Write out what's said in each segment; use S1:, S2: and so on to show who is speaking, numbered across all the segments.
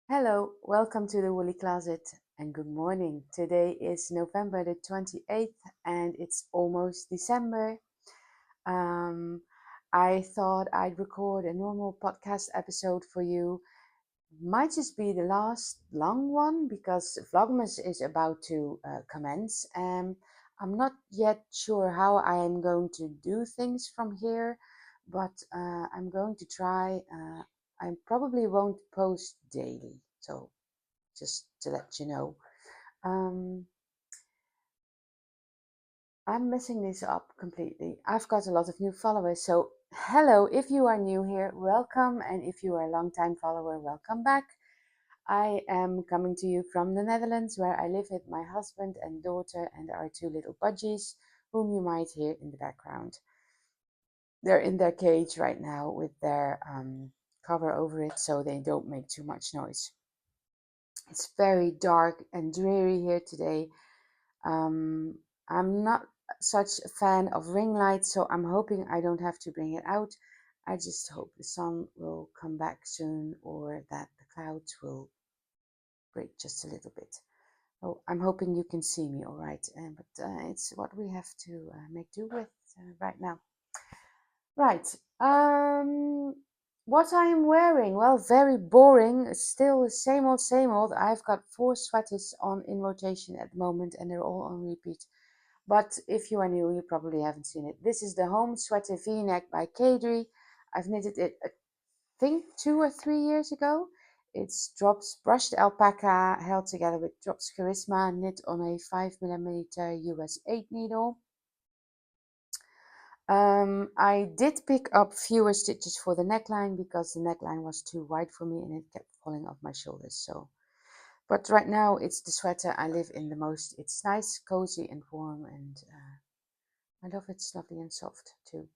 S1: Hello, welcome to the Woolly Closet and good morning. Today is November the 28th and it's almost December. Um, I thought I'd record a normal podcast episode for you. Might just be the last long one because Vlogmas is about to commence. I'm not yet sure how I am going to do things from here, but I'm going to try. I probably won't post daily, so just to let you know. I'm messing this up completely. I've got a lot of new followers, so hello, if you are new here, welcome, and if you are a long time follower, welcome back. I am coming to you from the Netherlands, where I live with my husband and daughter and our two little budgies, whom you might hear in the background. They're in their cage right now with their cover over it, so they don't make too much noise. It's very dark and dreary here today. I'm not such a fan of ring lights, so I'm hoping I don't have to bring it out. I just hope the sun will come back soon or that the clouds will break just a little bit. Oh, I'm hoping you can see me all right, but it's what we have to make do with right now. Right. What I am wearing? Well, very boring. It's still the same old, same old. I've got 4 sweaters on in rotation at the moment, and they're all on repeat. But if you are new, you probably haven't seen it. This is the Home Sweater V-neck by Caidree. I've knitted it, I think, 2 or 3 years ago. It's drops brushed alpaca held together with drops charisma, knit on a 5mm US 8 needle. I did pick up fewer stitches for the neckline because the neckline was too wide for me and it kept falling off my shoulders. But right now it's the sweater I live in the most. It's nice, cozy, and warm, and I love it. It's lovely and soft too.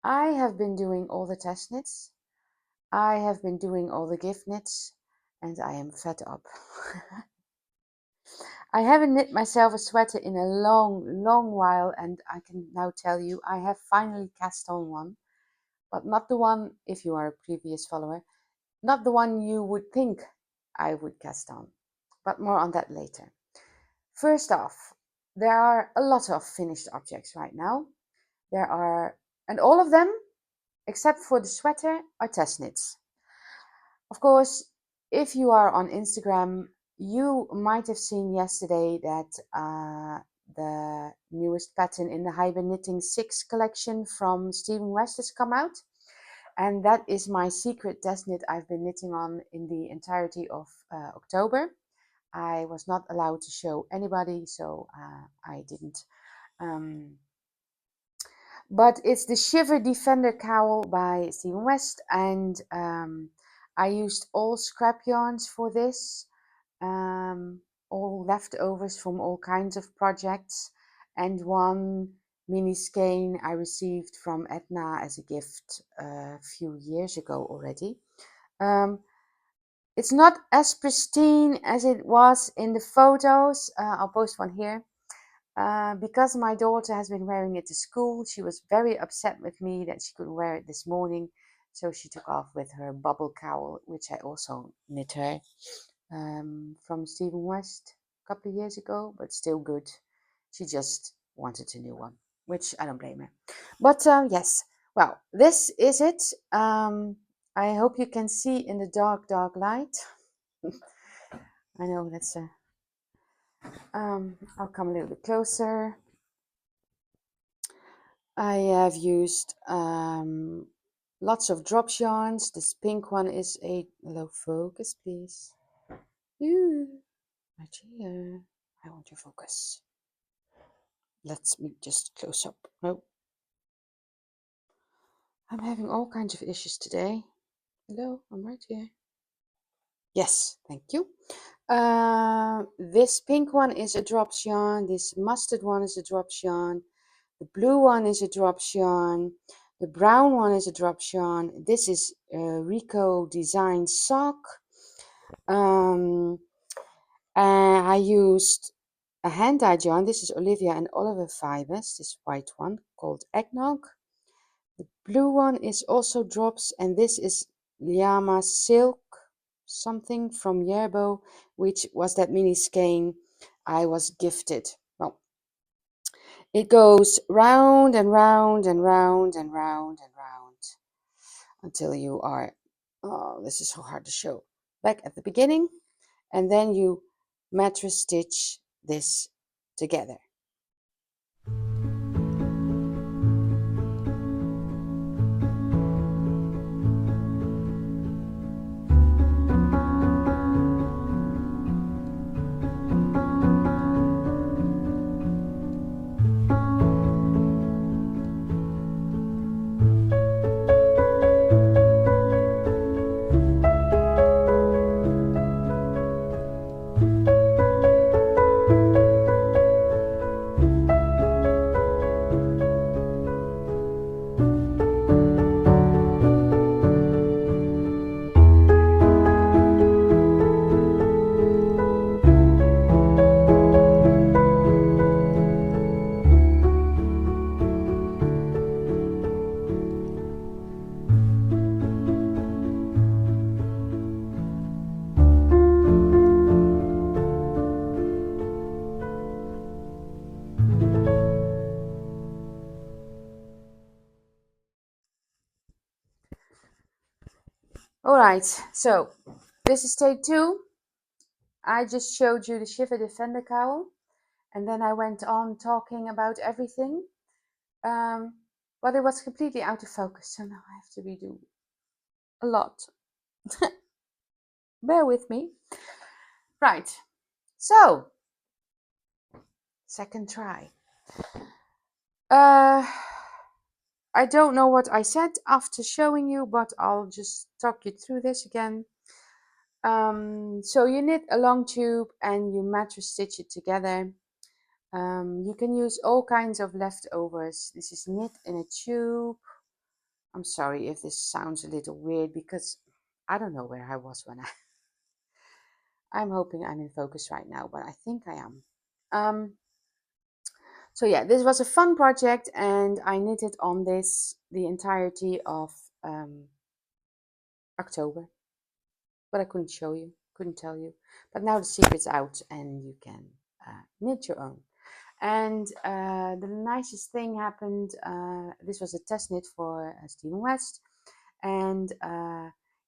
S1: I have been doing all the test knits. I have been doing all the gift knits, and I am fed up. I haven't knit myself a sweater in a long while, and I can now tell you I have finally cast on one, but not the one, if you are a previous follower, not the one you would think I would cast on, but more on that later. First off, there are a lot of finished objects right now. And all of them, except for the sweater, are test knits. Of course, if you are on Instagram, you might have seen yesterday that the newest pattern in the Hyper Knitting 6 collection from Stephen West has come out. And that is my secret test knit I've been knitting on in the entirety of October. I was not allowed to show anybody, so I didn't. But it's the Shiver Defender cowl by Stephen West, and I used all scrap yarns for this, all leftovers from all kinds of projects, and one mini skein I received from Eddna as a gift a few years ago already. It's not as pristine as it was in the photos. I'll post one here. Because my daughter has been wearing it to school, she was very upset with me that she couldn't wear it this morning. So she took off with her bubble cowl, which I also knit her from Stephen West a couple of years ago, but still good. She just wanted a new one, which I don't blame her. But yes, well, this is it. I hope you can see in the dark light. I know that's a... I'll come a little bit closer. I have used lots of drop yarns. This pink one is a low focus, please. Ooh, right here. I want to focus. Let me just close up. No. I'm having all kinds of issues today. Hello, I'm right here. Yes, thank you. This pink one is a drop yarn. This mustard one is a drop yarn. The blue one is a drop yarn. The brown one is a drop yarn. This is a Rico Design sock. And I used a hand-dyed yarn. This is Olivia and Oliver fibers. This white one called Eggnog. The blue one is also drops, and this is Llama silk something from Järbo, which was that mini skein I was gifted. Well, it goes round and round and round and round and round until you are, oh, this is so hard to show, back at the beginning, and then you mattress stitch this together. Alright, so this is take 2. I just showed you the Shiver Defender cowl, and then I went on talking about everything, but it was completely out of focus, so now I have to redo a lot. Bear with me. Right, so second try. I don't know what I said after showing you, but I'll just talk you through this again. So you knit a long tube and you mattress stitch it together. You can use all kinds of leftovers. This is knit in a tube. I'm sorry if this sounds a little weird because I don't know where I was when I'm hoping I'm in focus right now, but I think I am. So yeah, this was a fun project and I knitted on this the entirety of October, but I couldn't show you, couldn't tell you. But now the secret's out and you can knit your own. And the nicest thing happened, this was a test knit for Stephen West, and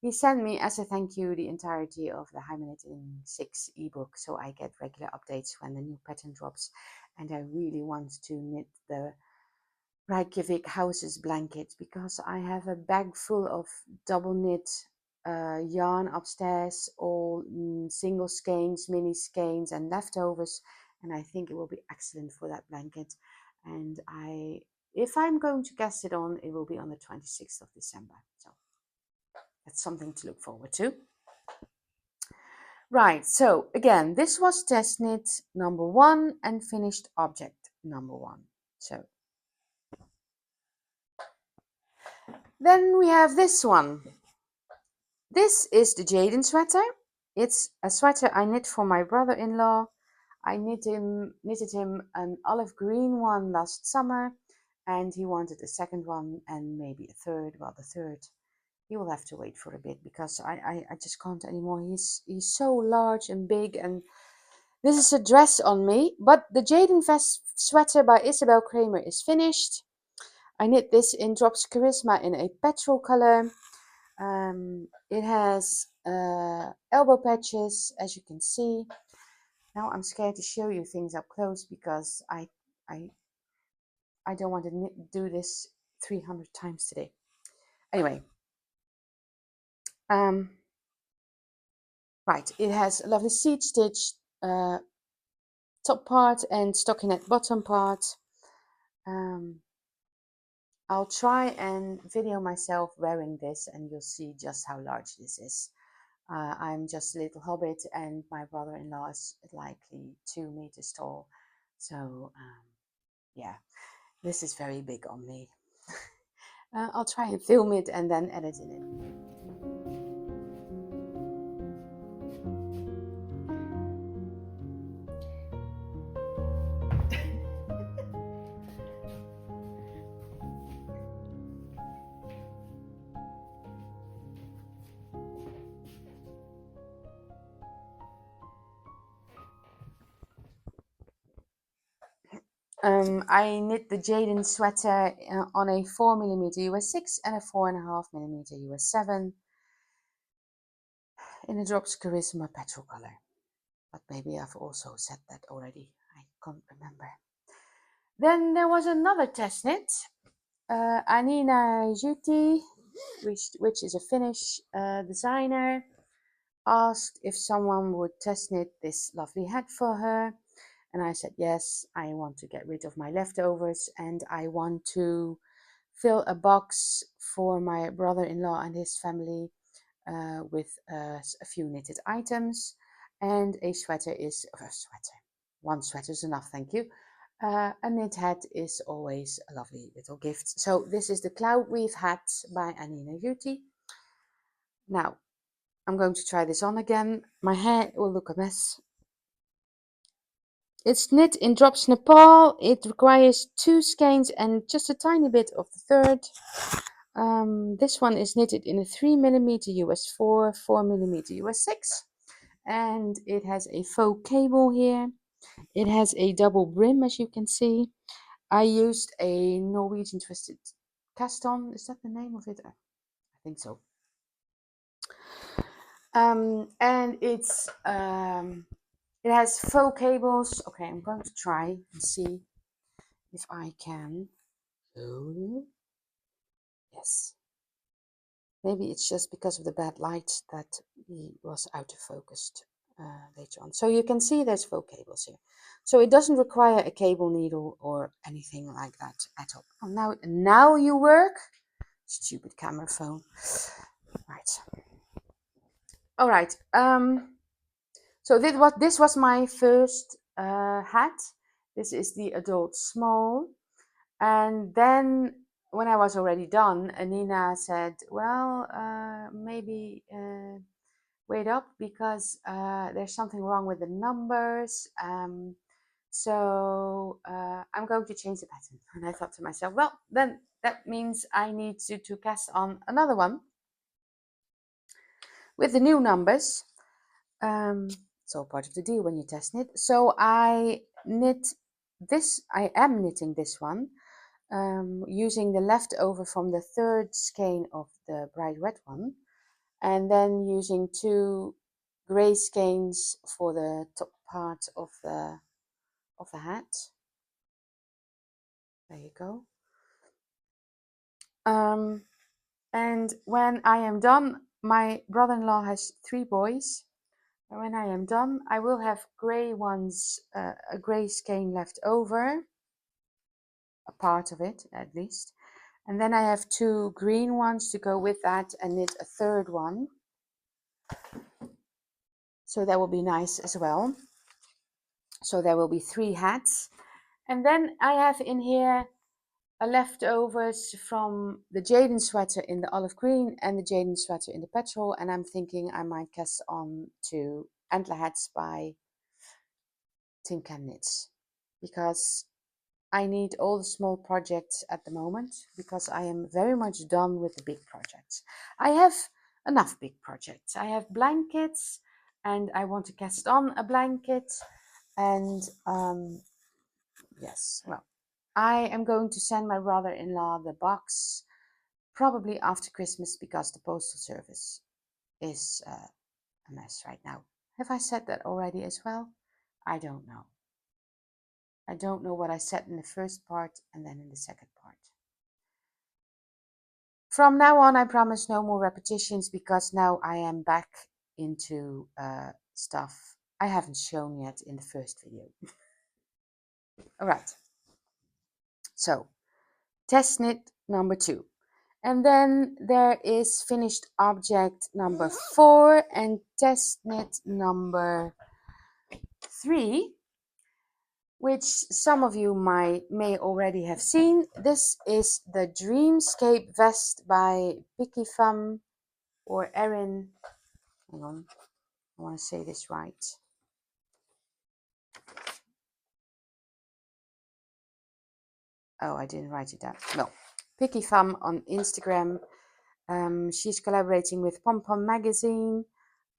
S1: he sent me as a thank you the entirety of the Hymen Knitting 6 ebook, so I get regular updates when the new pattern drops. And I really want to knit the Reykjavik houses blanket because I have a bag full of double knit yarn upstairs, all single skeins, mini skeins and leftovers, and I think it will be excellent for that blanket. And if I'm going to cast it on, it will be on the 26th of December, so that's something to look forward to. Right, so again, this was test knit number 1 and finished object number 1. So then we have this one. This is the Jaiden sweater. It's a sweater I knit for my brother-in-law. I knitted him an olive green one last summer, and he wanted a second one and maybe a third. Well, the third, he will have to wait for a bit because I just can't anymore. He's so large and big, and this is a dress on me. But the Jaiden vest sweater by Isabell Kraemer is finished. I knit this in Drops Charisma in a petrol color. It has elbow patches, as you can see. Now I'm scared to show you things up close because I don't want to do this 300 times today. Anyway, right, it has a lovely seed stitch top part and stockinette bottom part. I'll try and video myself wearing this and you'll see just how large this is. I'm just a little hobbit and my brother-in-law is likely 2 meters tall. So yeah, this is very big on me. I'll try and film it and then edit in it. I knit the Jaiden sweater on a 4mm US 6 and a 4.5mm US 7 in a Drops Charisma petrol color. But maybe I've also said that already. I can't remember. Then there was another test knit. Eddna and Järbo, which is a Finnish designer, asked if someone would test knit this lovely hat for her. And I said, yes, I want to get rid of my leftovers and I want to fill a box for my brother-in-law and his family with a few knitted items. And a sweater is, one sweater is enough, thank you. A knit hat is always a lovely little gift. So this is the Cloudweave hat by Eddna and Järbo. Now, I'm going to try this on again. My hair will look a mess. It's knit in Drops Nepal. It requires 2 skeins and just a tiny bit of the third. This one is knitted in a 3mm US 4, 4mm US 6. And it has a faux cable here. It has a double brim, as you can see. I used a Norwegian twisted cast on. Is that the name of it? I think so. And it's it has faux cables. Okay, I'm going to try and see if I can. Yes. Maybe it's just because of the bad light that he was out of focus later on. So you can see there's faux cables here. So it doesn't require a cable needle or anything like that at all. Oh, now you work. Stupid camera phone. Right. All right. So this was my first hat. This is the adult small. And then when I was already done, Eddna said, well, maybe wait up because there's something wrong with the numbers. So I'm going to change the pattern. And I thought to myself, well, then that means I need to cast on another one with the new numbers. It's all part of the deal when you test knit. So I knit this, I am knitting this one using the leftover from the third skein of the bright red one, and then using 2 grey skeins for the top part of the hat. There you go. And when I am done, my brother-in-law has 3 boys. And when I am done, I will have grey ones, a grey skein left over, a part of it at least. And then I have 2 green ones to go with that and knit a third one. So that will be nice as well. So there will be 3 hats. And then I have in here a leftovers from the Jaiden sweater in the olive green and the Jaiden sweater in the petrol. And I'm thinking I might cast on to antler hats by Tin Can Knits, because I need all the small projects at the moment, because I am very much done with the big projects. I have enough big projects. I have blankets and I want to cast on a blanket. And yes, well, I am going to send my brother-in-law the box probably after Christmas, because the postal service is a mess right now. Have I said that already as well? I don't know. I don't know what I said in the first part and then in the second part. From now on, I promise no more repetitions, because now I am back into stuff I haven't shown yet in the first video. All right. So, test knit number 2. And then there is finished object number 4 and test knit number 3, which some of you may already have seen. This is the Dreamscape vest by Picky Femme or Erin. Hang on, I want to say this right. Oh, I didn't write it down. No, Picky Femme on Instagram. She's collaborating with Pom Pom magazine,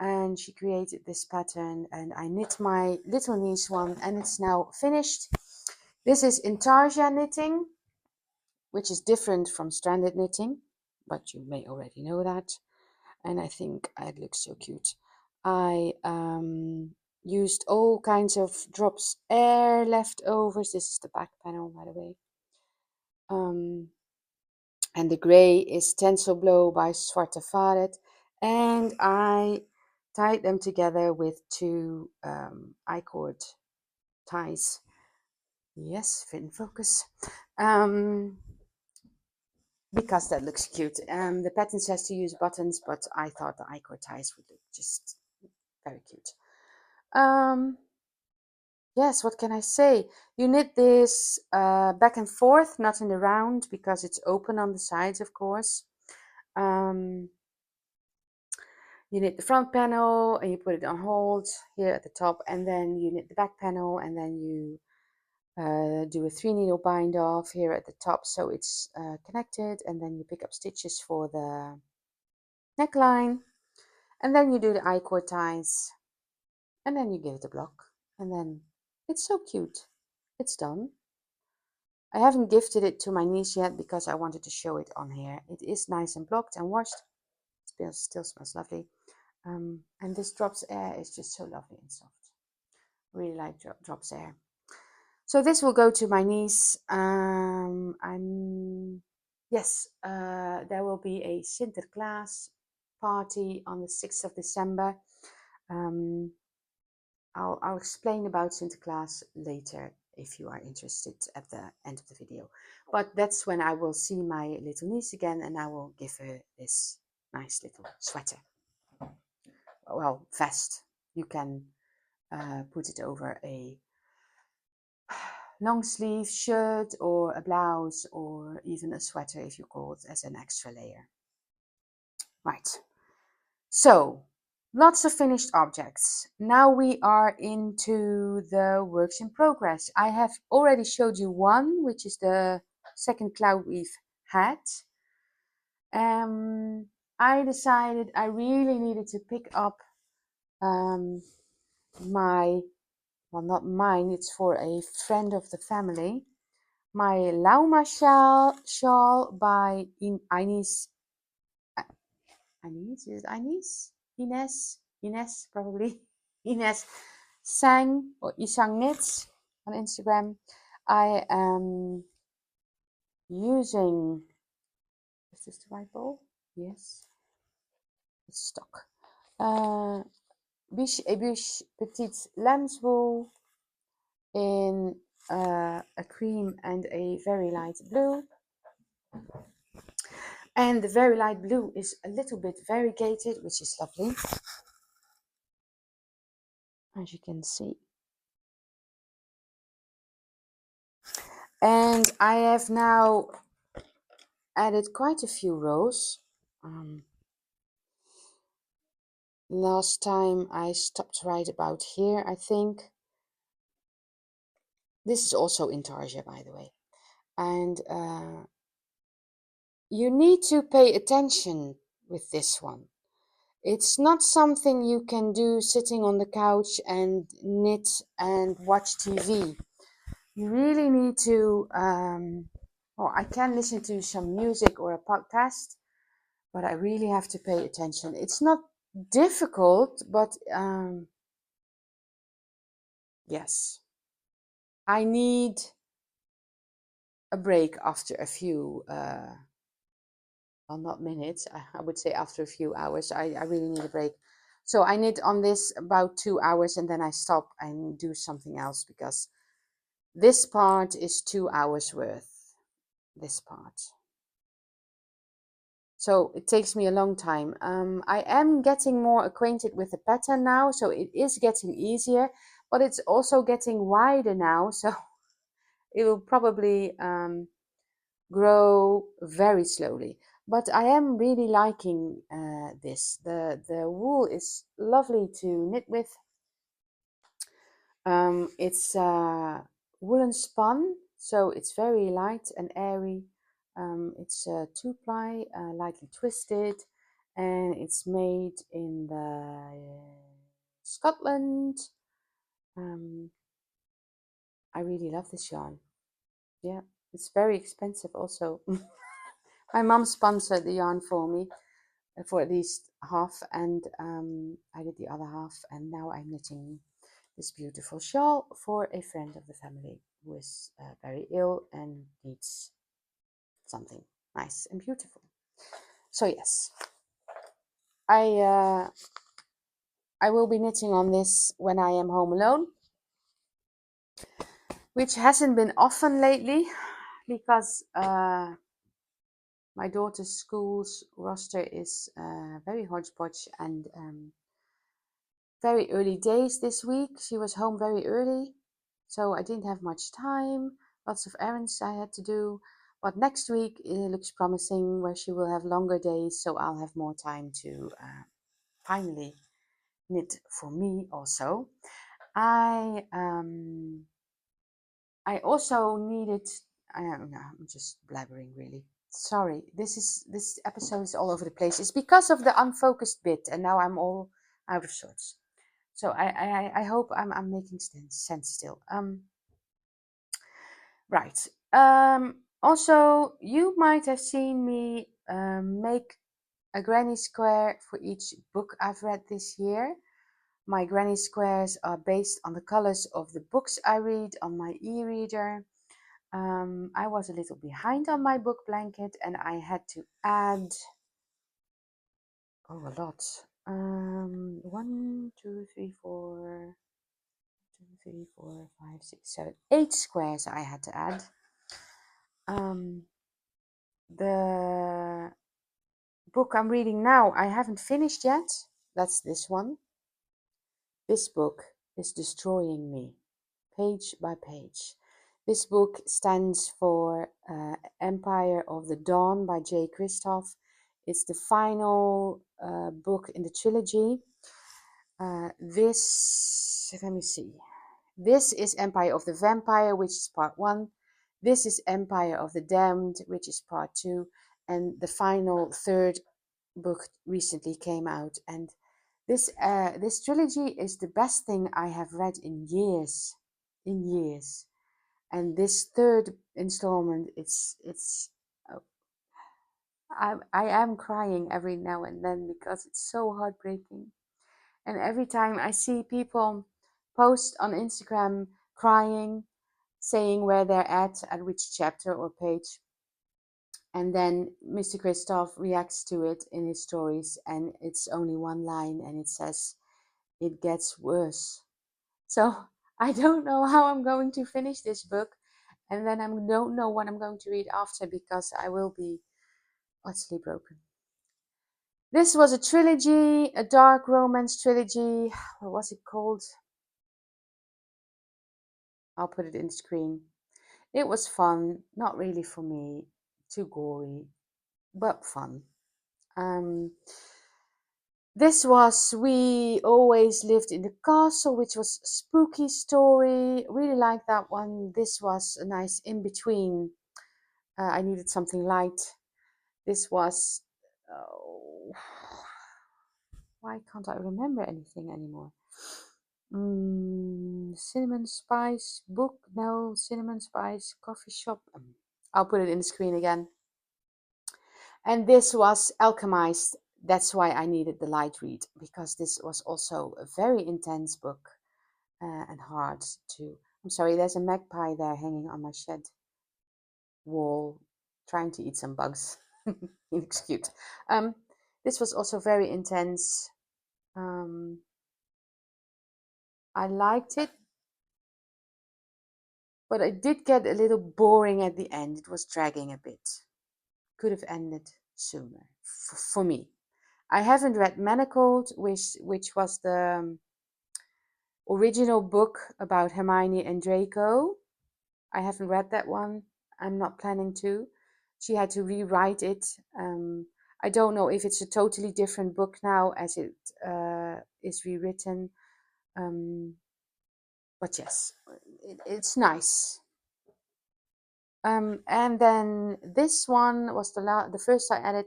S1: and she created this pattern, and I knit my little niece one, and it's now finished. This is intarsia knitting, which is different from stranded knitting, but you may already know that. And I think it looks so cute. I used all kinds of drops air leftovers. This is the back panel, by the way. And the grey is Tencel Blow by Zwarte Varet. And I tied them together with two I-cord ties. Yes, fit and focus. Because that looks cute. The pattern says to use buttons, but I thought the I-cord ties would look just very cute. Yes, what can I say? You knit this back and forth, not in the round, because it's open on the sides, of course. You knit the front panel and you put it on hold here at the top, and then you knit the back panel, and then you do a 3-needle bind off here at the top so it's connected, and then you pick up stitches for the neckline, and then you do the I-cord ties, and then you give it a block, and then it's so cute. It's done. I haven't gifted it to my niece yet because I wanted to show it on here. It is nice and blocked and washed. It still smells lovely. And this drops air is just so lovely and soft. Really like drops air. So this will go to my niece. Yes, there will be a Sinterklaas party on the 6th of December. I'll explain about Sinterklaas later if you are interested at the end of the video. But that's when I will see my little niece again, and I will give her this nice little sweater. Well, vest. You can put it over a long sleeve shirt or a blouse or even a sweater if you call it, as an extra layer. Right. So lots of finished objects. Now we are into the works in progress. I have already showed you one, which is the second Cloudweave hat. I decided I really needed to pick up my, well, not mine, it's for a friend of the family, my Lauma shawl by Ines. Ines, is it Ines? Ines, probably. Ines Sang or Isang Knits on Instagram. I am using, is this the right bowl? Yes, it's stock. Biche et Biche Petite Lamb's wool in a cream and a very light blue. And the very light blue is a little bit variegated, which is lovely, as you can see. And I have now added quite a few rows. Last time I stopped right about here, I think. This is also intarsia, by the way. And you need to pay attention with this one. It's not something you can do sitting on the couch and knit and watch TV. You really need to, well, I can listen to some music or a podcast, but I really have to pay attention. It's not difficult, but yes, I need a break after a few, well, not minutes, I would say after a few hours. I really need a break. So I knit on this about 2 hours and then I stop and do something else because this part is 2 hours worth, this part. So it takes me a long time. I am getting more acquainted with the pattern now, so it is getting easier, but it's also getting wider now, so it will probably grow very slowly. But I am really liking this. The wool is lovely to knit with. It's woolen spun, so it's very light and airy. It's 2-ply, lightly twisted, and it's made in the Scotland. I really love this yarn. Yeah, it's very expensive also. My mom sponsored the yarn for me for at least half, and I did the other half, and now I'm knitting this beautiful shawl for a friend of the family who is very ill and needs something nice and beautiful. So yes, I I will be knitting on this when I am home alone, which hasn't been often lately because my daughter's school's roster is very hodgepodge and very early days this week. She was home very early, so I didn't have much time. Lots of errands I had to do. But next week it looks promising, where she will have longer days, so I'll have more time to finally knit for me also. I also needed. I don't know. I'm just blabbering, really. Sorry. This episode is all over the place. It's because of the unfocused bit, and now I'm all out of sorts. So I hope I'm making sense still. Right. Also, you might have seen me make a granny square for each book I've read this year. My granny squares are based on the colors of the books I read on my e-reader. I was a little behind on my book blanket and I had to add, oh, a lot. 1, 2, 3, 4, 2, 3, 4, 5, 6, 7, 8 squares I had to add. The book I'm reading now, I haven't finished yet. That's this one. This book is destroying me, page by page. This book stands for Empire of the Dawn by J. Kristoff. It's the final book in the trilogy. Let me see. This is Empire of the Vampire, which is part 1. This is Empire of the Damned, which is part 2. And the final third book recently came out. And this trilogy is the best thing I have read in years. In years. And this third installment, uh, I am crying every now and then because it's so heartbreaking. And every time I see people post on Instagram crying, saying where they're at which chapter or page, and then Mr. Kristoff reacts to it in his stories, and it's only one line, and it says, "It gets worse." So I don't know how I'm going to finish this book, and then I don't know what I'm going to read after because I will be utterly broken. This was a trilogy, a dark romance trilogy. What was it called? I'll put it in the screen. It was fun, not really for me, too gory, but fun. This was We Always Lived in the Castle, which was a spooky story. Really liked that one. This was a nice in-between. I needed something light. This was... Oh, why can't I remember anything anymore? Cinnamon Spice book? No, Cinnamon Spice coffee shop. I'll put it in the screen again. And this was Alchemized. That's why I needed the light read, because this was also a very intense book and hard to... I'm sorry, there's a magpie there hanging on my shed wall, trying to eat some bugs. He looks cute. This was also very intense. I liked it, but it did get a little boring at the end. It was dragging a bit. Could have ended sooner for me. I haven't read Manacled, which was the original book about Hermione and Draco. I haven't read that one. I'm not planning to. She had to rewrite it. I don't know if it's a totally different book now as it is rewritten. But yes, it's nice. And then this one was the first I added.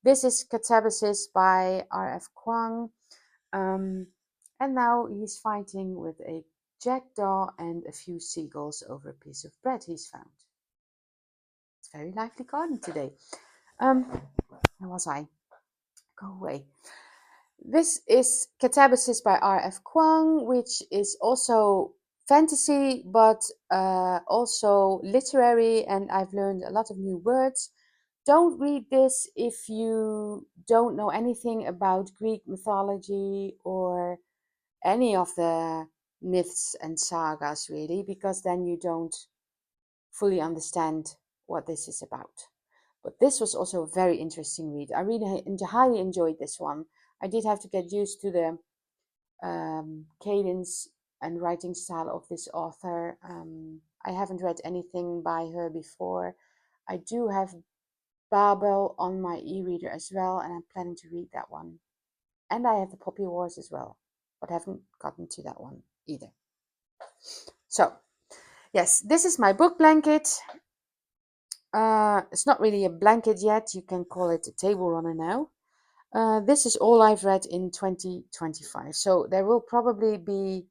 S1: This is Catabasis by R.F. Kuang. And now he's fighting with a jackdaw and a few seagulls over a piece of bread he's found. very lively garden today. Where was I? Go away. This is Catabasis by R.F. Kuang, which is also fantasy, but also literary, and I've learned a lot of new words. Don't read this if you don't know anything about Greek mythology or any of the myths and sagas, really, because then you don't fully understand what this is about. But this was also a very interesting read. I really highly enjoyed this one. I did have to get used to the cadence and writing style of this author. I haven't read anything by her before. I do have Babel on my e-reader as well, and I'm planning to read that one. And I have the Poppy Wars as well, but haven't gotten to that one either. So, yes, this is my book blanket. It's not really a blanket yet. You can call it a table runner now. This is all I've read in 2025. So there will probably be,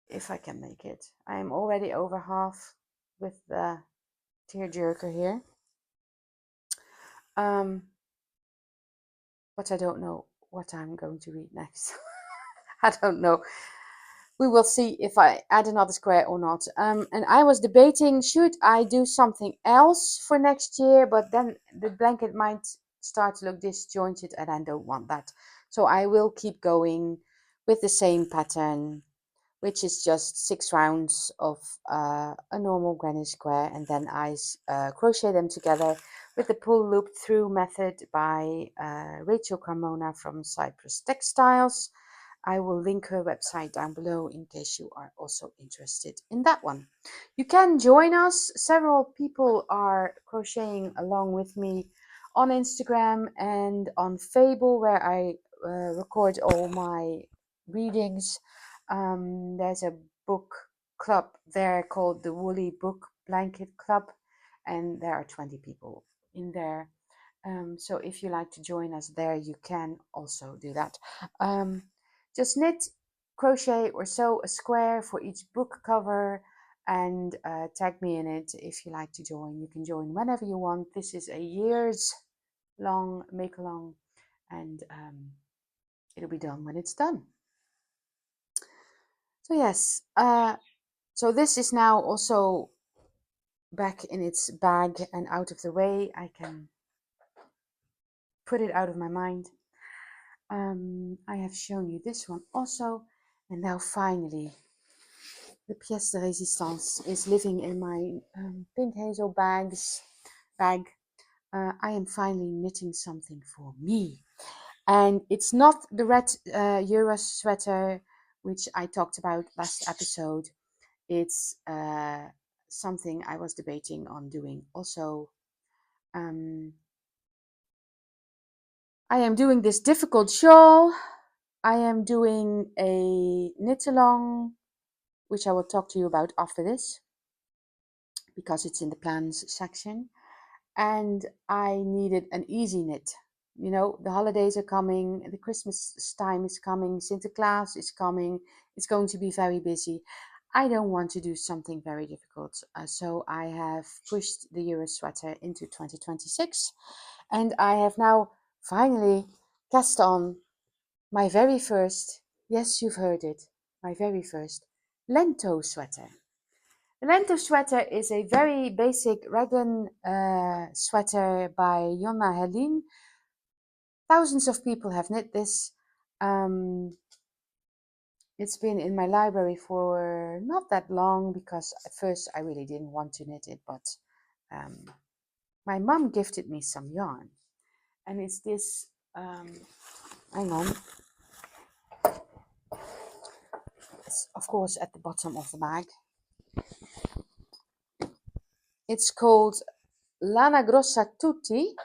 S1: if I can make it, I'm already over half with the tearjerker here. But I don't know what I'm going to read next. I don't know. We will see if I add another square or not. And I was debating, should I do something else for next year? But then the blanket might start to look disjointed and I don't want that. So I will keep going with the same pattern, which is just 6 rounds of a normal granny square, and then I crochet them together with the pull loop through method by Rachel Carmona from Cypress Textiles. I will link her website down below in case you are also interested in that one. You can join us. Several people are crocheting along with me on Instagram and on Fable, where I record all my readings. There's a book club there called the Woolly Book Blanket Club, and there are 20 people in there. So if you like to join us there, you can also do that. Just knit, crochet, or sew a square for each book cover and tag me in it if you like to join. You can join whenever you want. This is a years long make along, and it'll be done when it's done. So yes, so this is now also back in its bag and out of the way. I can put it out of my mind. I have shown you this one also, and now finally the pièce de résistance is living in my pink hazel bag. I am finally knitting something for me, and it's not the red Euro sweater which I talked about last episode. It's something I was debating on doing also. I am doing this difficult shawl. I am doing a knit along, which I will talk to you about after this, because it's in the plans section. And I needed an easy knit. You know, the holidays are coming, the Christmas time is coming, Sinterklaas is coming. It's going to be very busy. I don't want to do something very difficult. So I have pushed the Euro sweater into 2026. And I have now finally cast on my very first, yes, you've heard it, my very first Lento sweater. The Lento sweater is a very basic raglan sweater by Jonna Helin. Thousands of people have knit this. It's been in my library for not that long because at first I really didn't want to knit it, but my mum gifted me some yarn. And it's this, hang on, it's of course at the bottom of the bag. It's called Lana Grossa Tutti,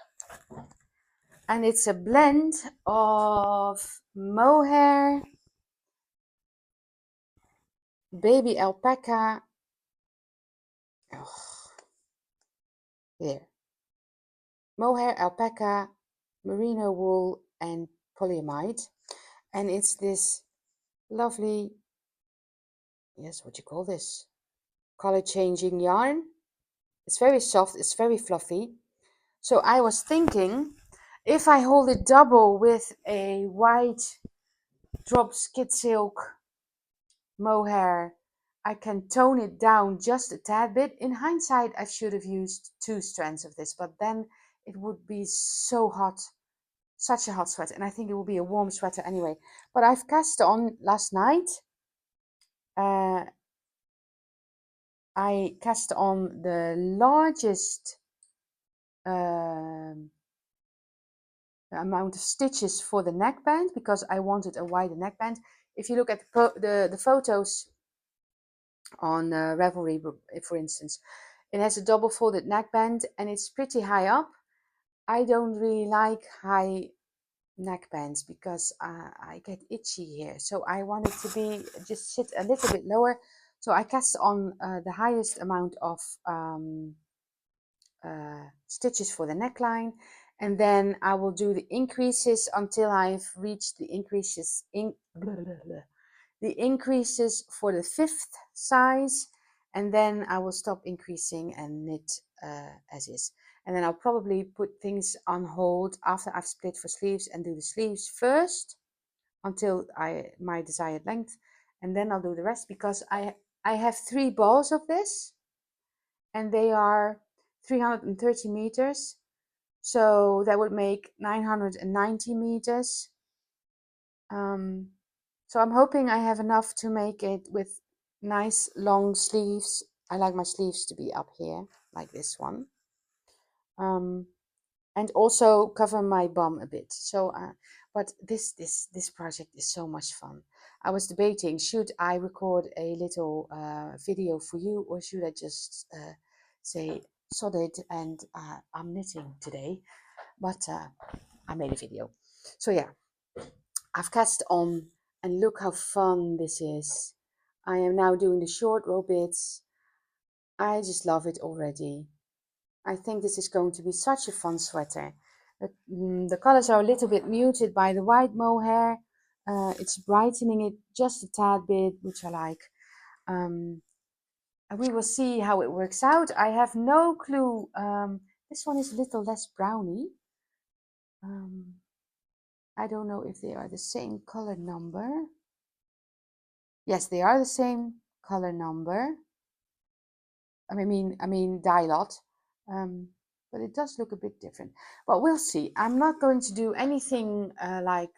S1: and it's a blend of mohair, baby alpaca, mohair, alpaca, merino wool, and polyamide. And it's this lovely, yes, what do you call this? Color changing yarn. It's very soft, it's very fluffy. So I was thinking, if I hold it double with a white drop skid silk mohair, I can tone it down just a tad bit. In hindsight, I should have used 2 strands of this, but then it would be so hot, such a hot sweater, and I think it will be a warm sweater anyway. But I've cast on last night. I cast on the largest amount of stitches for the neckband because I wanted a wider neckband. If you look at the photos on Ravelry, for instance, it has a double folded neckband and it's pretty high up. I don't really like high neckbands because I get itchy here, so I want it to be just sit a little bit lower. So I cast on the highest amount of stitches for the neckline, and then I will do the increases until I've reached the increases for the 5th size, and then I will stop increasing and knit as is. And then I'll probably put things on hold after I've split for sleeves and do the sleeves first until my desired length, and then I'll do the rest because I have 3 balls of this and they are 330 meters, so that would make 990 meters. So I'm hoping I have enough to make it with nice long sleeves. I like my sleeves to be up here like this one, and also cover my bum a bit. So but this project is so much fun. I was debating, should I record a little video for you, or should I just say sod it and I'm knitting today? But I made a video. So yeah, I've cast on and look how fun this is. I am now doing the short row bits. I just love it already. I think this is going to be such a fun sweater. The colors are a little bit muted by the white mohair. It's brightening it just a tad bit, which I like. And we will see how it works out. I have no clue. This one is a little less browny. I don't know if they are the same color number. Yes, they are the same color number. I mean dye lot. But it does look a bit different. But we'll see. I'm not going to do anything like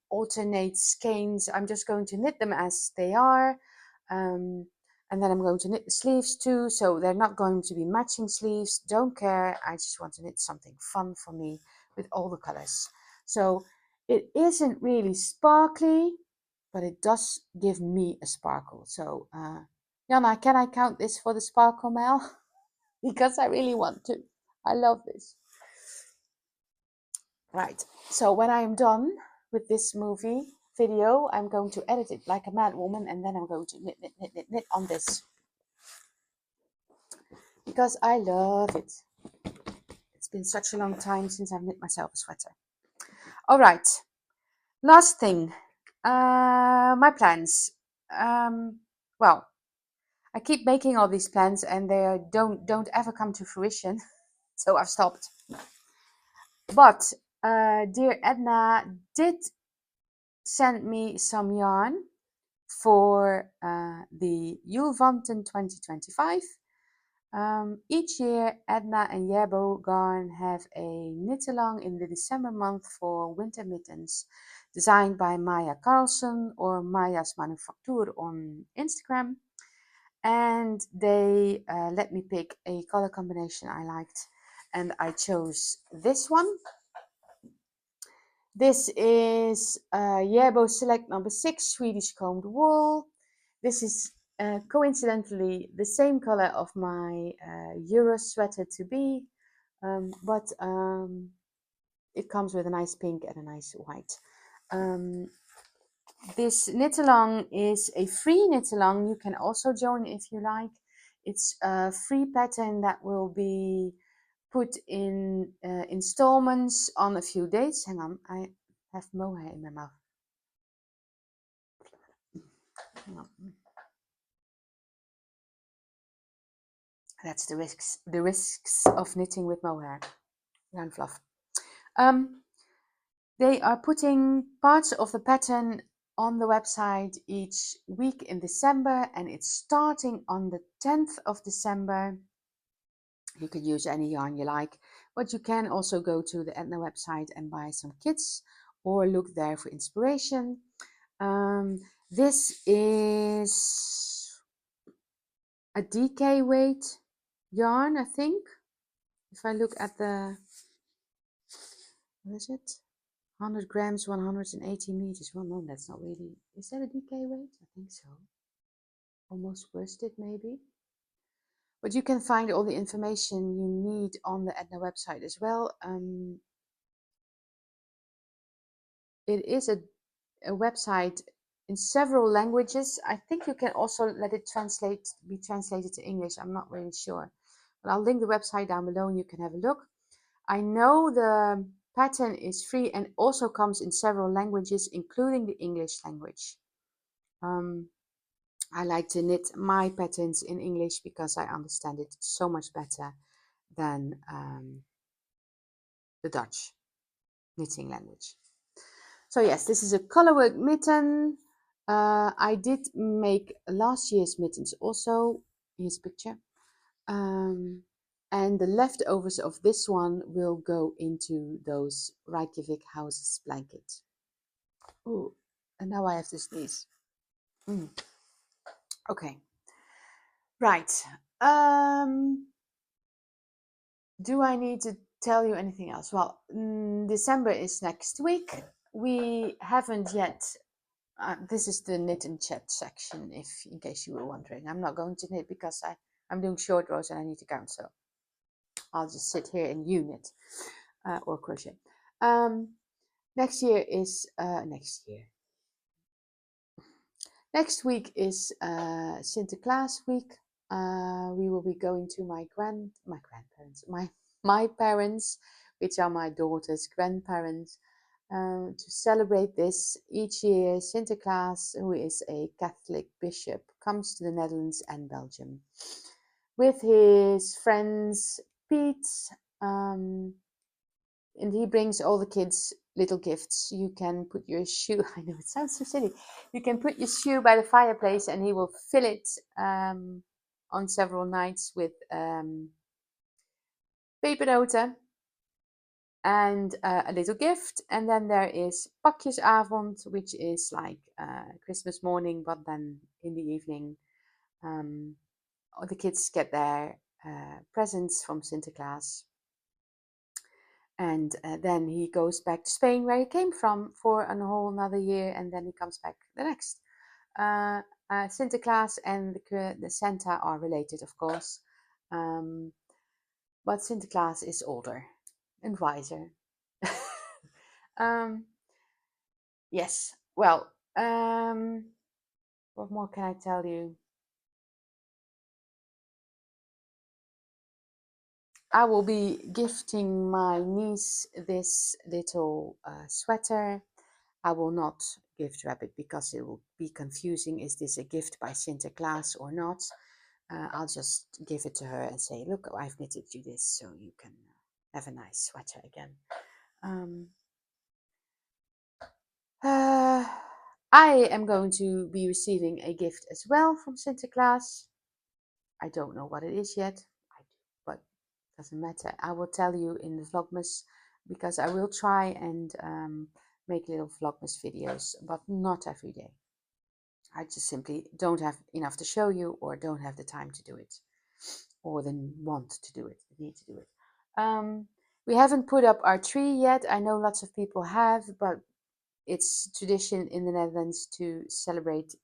S1: alternate skeins. I'm just going to knit them as they are. And then I'm going to knit the sleeves too. So they're not going to be matching sleeves. Don't care. I just want to knit something fun for me with all the colors. So it isn't really sparkly, but it does give me a sparkle. So Jonna, can I count this for the sparkle, Mel? Because I really want to. I love this. Right, so when I am done with this video, I'm going to edit it like a mad woman, and then I'm going to knit on this. Because I love it. It's been such a long time since I've knit myself a sweater. All right, last thing, my plans. Well, I keep making all these plans and they don't ever come to fruition, so I've stopped. But dear Eddna did send me some yarn for the Julvanten 2025. Each year, Eddna and Järbo Garn have a knit-along in the December month for winter mittens, designed by Maya Carlson or Maya's Manufacture on Instagram. And they let me pick a color combination I liked, and I chose this one. This is Järbo Select number 6 Swedish combed wool. This is coincidentally the same color of my Euro sweater to be, but it comes with a nice pink and a nice white. This knit along is a free knit along. You can also join if you like. It's a free pattern that will be put in installments on a few dates. Hang on, I have mohair in my mouth. Hang on. That's the risks of knitting with mohair yarn fluff. They are putting parts of the pattern on the website each week in December, and it's starting on the 10th of December. You can use any yarn you like, but you can also go to the Eddna website and buy some kits or look there for inspiration. This is a DK weight yarn, I think. If I look at the, what is it? 100 grams, 180 meters. Well, no, that's not really. Is that a DK weight? I think so. Almost worsted, maybe. But you can find all the information you need on the Eddna website as well. It is a website in several languages. I think you can also let it be translated to English. I'm not really sure. But I'll link the website down below and you can have a look. I know the pattern is free and also comes in several languages, including the English language. I like to knit my patterns in English because I understand it so much better than the Dutch knitting language. So yes, this is a colorwork mitten. I did make last year's mittens also. Here's a picture. And the leftovers of this one will go into those Reykjavik houses blanket. Oh, and now I have to sneeze. Okay. Right. Do I need to tell you anything else? Well, December is next week. We haven't yet. This is the knit and chat section, if in case you were wondering. I'm not going to knit because I'm doing short rows and I need to count, so I'll just sit here and you knit or crochet. Next week is Sinterklaas week. We will be going to my parents, which are my daughter's grandparents, to celebrate this. Each year, Sinterklaas, who is a Catholic bishop, comes to the Netherlands and Belgium with his friends Piet, and he brings all the kids little gifts. You can put your shoe, I know it sounds so silly, you can put your shoe by the fireplace and he will fill it on several nights with pepernoten and a little gift. And then there is pakjesavond, which is like Christmas morning, but then in the evening all the kids get their presents from Sinterklaas. And then he goes back to Spain, where he came from, for a whole another year, and then he comes back the next. Sinterklaas and the Santa are related, of course, but Sinterklaas is older and wiser. Yes, well, what more can I tell you? I will be gifting my niece this little sweater. I will not gift wrap it because it will be confusing. Is this a gift by Sinterklaas or not? I'll just give it to her and say, look, I've knitted you this so you can have a nice sweater again. I am going to be receiving a gift as well from Sinterklaas. I don't know what it is yet, but it doesn't matter. I will tell you in the Vlogmas, because I will try and make little Vlogmas videos, but not every day. I just simply don't have enough to show you, or don't have the time to do it, or the want to do it, the need to do it. We haven't put up our tree yet. I know lots of people have, but it's tradition in the Netherlands to celebrate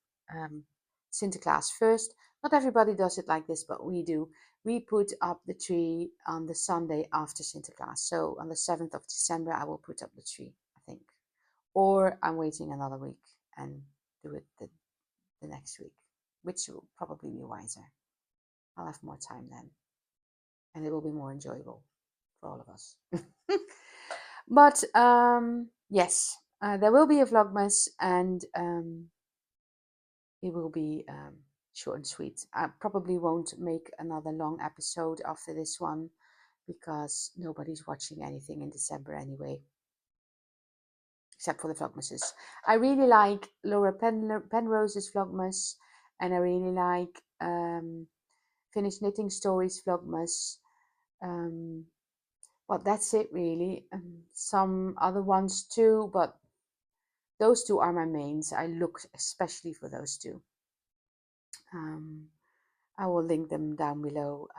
S1: Sinterklaas first. Not everybody does it like this, but we do. We put up the tree on the Sunday after Sinterklaas. So on the 7th of December, I will put up the tree, I think. Or I'm waiting another week and do it the next week, which will probably be wiser. I'll have more time then. And it will be more enjoyable for all of us. But yes, there will be a Vlogmas, and it will be short and sweet. I probably won't make another long episode after this one because nobody's watching anything in December anyway, except for the Vlogmases. I really like Laura Penrose's Vlogmas, and I really like Finished Knitting Stories Vlogmas. Well, that's it really. Some other ones too, but those two are my mains. I look especially for those two. I will link them down below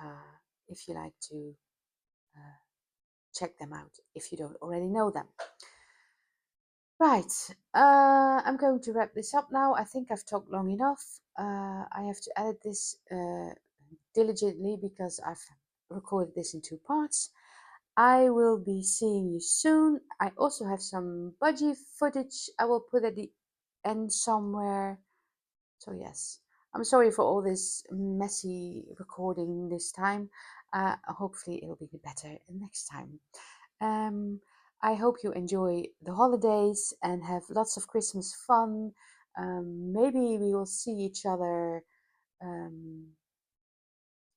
S1: if you like to check them out if you don't already know them. Right, I'm going to wrap this up now. I think I've talked long enough. I have to edit this diligently because I've recorded this in 2 parts. I will be seeing you soon. I also have some budgie footage I will put at the end somewhere. So yes, I'm sorry for all this messy recording this time. Hopefully it'll be better next time. I hope you enjoy the holidays and have lots of Christmas fun. Maybe we will see each other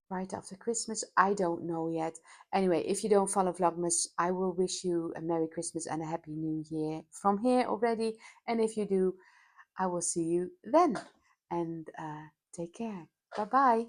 S1: right after Christmas. I don't know yet. Anyway, if you don't follow Vlogmas, I will wish you a Merry Christmas and a Happy New Year from here already. And if you do, I will see you then. And take care. Bye bye.